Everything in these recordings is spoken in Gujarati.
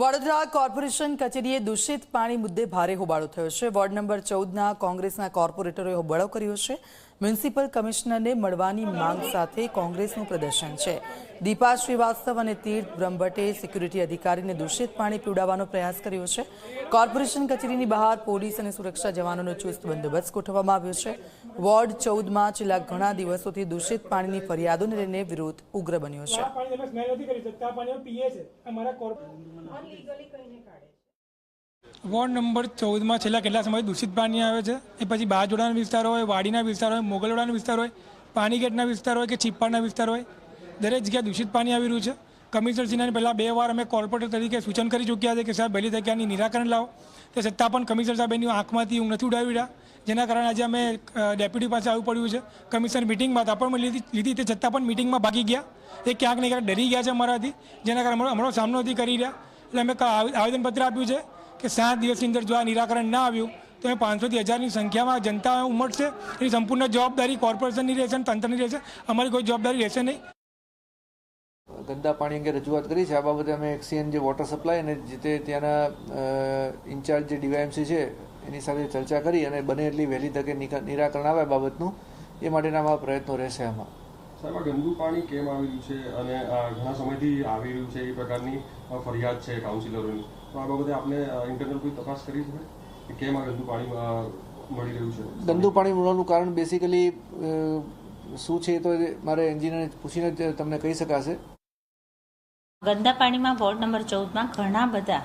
વડોદરા કોર્પોરેશન કચેરીએ દૂષિત પાણી મુદ્દે ભારે હોબાળો થયો છે। વોર્ડ નંબર 14ના કોંગ્રેસના કોર્પોરેટરોએ હોબાળો કર્યો છે। મ્યુનિસિપલ કમિશનરને મળવાની માંગ સાથે કોંગ્રેસનું પ્રદર્શન છે। દીપા શ્રીવાસ્તવ અને તીર્થ બ્રહ્મભટ્ટે સિક્યુરિટી અધિકારીને દૂષિત પાણી પીવડાવવાનો પ્રયાસ કર્યો છે। કોર્પોરેશન કચેરીની બહાર પોલીસ અને સુરક્ષા જવાનોનો ચુસ્ત બંદોબસ્ત ગોઠવવામાં આવ્યો છે। વોર્ડ 14માં છેલ્લા ઘણા દિવસોથી દૂષિત પાણીની ફરિયાદોને લઈને વિરોધ ઉગ્ર બન્યો છે। वॉर्ड नंबर 14 में छेल्ला केटला समय दूषित पानी आवे छे। ए पछी बाजोडाना विस्तार होय, वाडीना विस्तार होय, मोगलवाडाना विस्तार होय, पानीगेटना विस्तार होय के छिप्पाना विस्तार होय, दरेक जग्याए दूषित पानी आवी रह्युं छे। कमिशनरश्रीने पहला 2 વાર અમે કોર્પોરેટર તરીકે સૂચન કરી ચૂક્યા છે કે સાહેબ વહેલી તકે આની નિરાકરણ લાવો। તે છતાં પણ કમિશનર સાહેબ એની આંખમાંથી ઊંઘ નથી ઉડાવી રહ્યા, જેના કારણે આજે અમે ડેપ્યુટી પાસે આવવું પડ્યું છે। કમિશનર મિટિંગમાં પણ લીધી તે છતાં પણ મિટિંગમાં ભાગી ગયા। એ ક્યાંક ને ક્યાંક ડરી ગયા છે અમારાથી, જેના કારણે અમારો સામનો નથી કરી રહ્યા। એટલે અમે આવેદનપત્ર આપ્યું છે કે 7 દિવસની અંદર જો આ નિરાકરણ ના આવ્યું તો 500 થી 1000ની સંખ્યામાં જનતા ઉમટશે। એની સંપૂર્ણ જવાબદારી કોર્પોરેશનની રહેશે, તંત્રની રહેશે, અમારી કોઈ જવાબદારી રહેશે નહીં। ગંદા પાણી અંગે રજૂઆત કરી છે। આ બાબતે અમે એક્સીએન જે વોટર સપ્લાય અને જે તે ત્યાંના ઇન્ચાર્જ જે ડીવાયએમસી છે એની સાથે ચર્ચા કરી અને બને એટલી વહેલી તકે નિરાકરણ આવે બાબતનું એ માટેના અમારા પ્રયત્નો રહેશે। આમાં સાહેબ, આ ગંદુ પાણી કેમ આવી રહ્યું છે અને ઘણા સમયથી આવી રહ્યું છે એ પ્રકારની ફરિયાદ છે કાઉન્સિલરોની, તો આ બાબતે આપણે ઇન્ટરનલ કોઈ તપાસ કરી છે કે કેમ આ ગંદુ પાણી મળી રહ્યું છે? ગંદુ પાણી મળવાનું કારણ બેસિકલી શું છે તો મારે એન્જિનિયરને પૂછીને જ તમને કહી શકાશે। ગંદા પાણીમાં વોર્ડ નંબર 14માં ઘણા બધા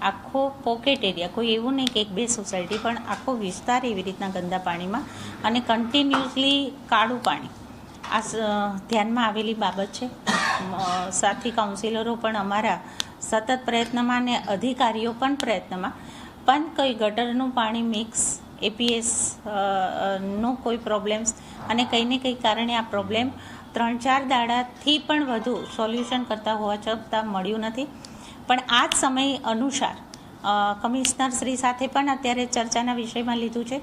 આખો પોકેટ એરિયા, કોઈ એવું નહીં કે 1-2 સોસાયટી, પણ આખો વિસ્તાર એવી રીતના ગંદા પાણીમાં અને કન્ટિન્યુઅસલી કાળું પાણી આ ધ્યાનમાં આવેલી બાબત છે। સાથી કાઉન્સિલરો પણ અમારા સતત પ્રયત્નમાં અને અધિકારીઓ પણ પ્રયત્નમાં, પણ કોઈ ગટરનું પાણી મિક્સ એપીએસ નો કોઈ પ્રોબ્લેમ્સ અને કંઈ ને કંઈ કારણે આ પ્રોબ્લેમ 3-4 દાડાથી પણ વધુ સોલ્યુશન કરતા હોવા છતાં મળ્યું નથી। પણ આ જ સમય અનુસાર કમિશનર શ્રી સાથે પણ અત્યારે ચર્ચાના વિષયમાં લીધું છે।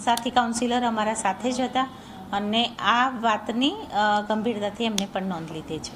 સાથી કાઉન્સિલર અમારા સાથે જ હતા અને આ વાતની ગંભીરતાથી એમને પણ નોંધ લીધી છે।